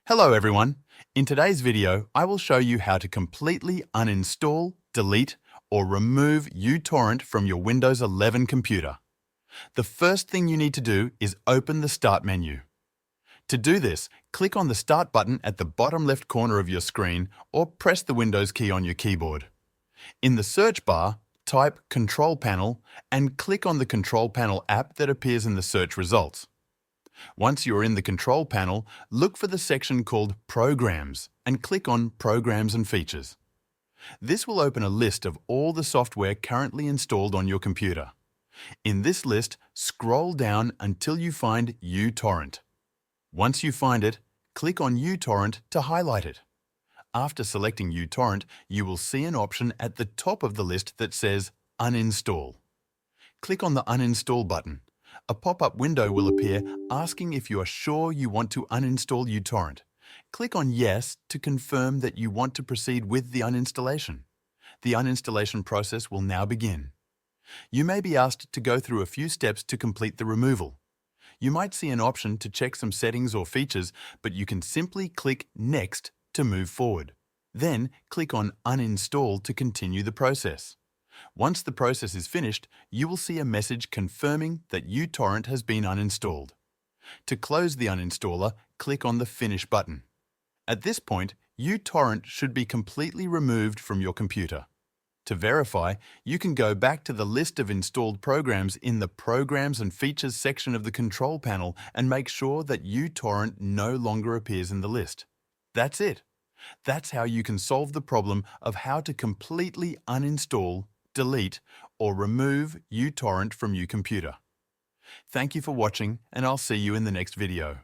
Hello everyone. In today's video, I will show you how to completely uninstall, delete, or remove uTorrent from your Windows 11 computer. The first thing you need to do is open the Start menu. To do this, click on the Start button at the bottom left corner of your screen or press the Windows key on your keyboard. In the search bar, type Control Panel and click on the Control Panel app that appears in the search results. Once you are in the Control Panel, look for the section called Programs and click on Programs and Features. This will open a list of all the software currently installed on your computer. In this list, scroll down until you find uTorrent. Once you find it, click on uTorrent to highlight it. After selecting uTorrent, you will see an option at the top of the list that says Uninstall. Click on the Uninstall button. A pop-up window will appear asking if you are sure you want to uninstall uTorrent. Click on Yes to confirm that you want to proceed with the uninstallation. The uninstallation process will now begin. You may be asked to go through a few steps to complete the removal. You might see an option to check some settings or features, but you can simply click Next to move forward. Then click on Uninstall to continue the process. Once the process is finished, you will see a message confirming that uTorrent has been uninstalled. To close the uninstaller, click on the Finish button. At this point, uTorrent should be completely removed from your computer. To verify, you can go back to the list of installed programs in the Programs and Features section of the Control Panel and make sure that uTorrent no longer appears in the list. That's it. That's how you can solve the problem of how to completely uninstall, delete, or remove uTorrent from your computer. Thank you for watching, and I'll see you in the next video.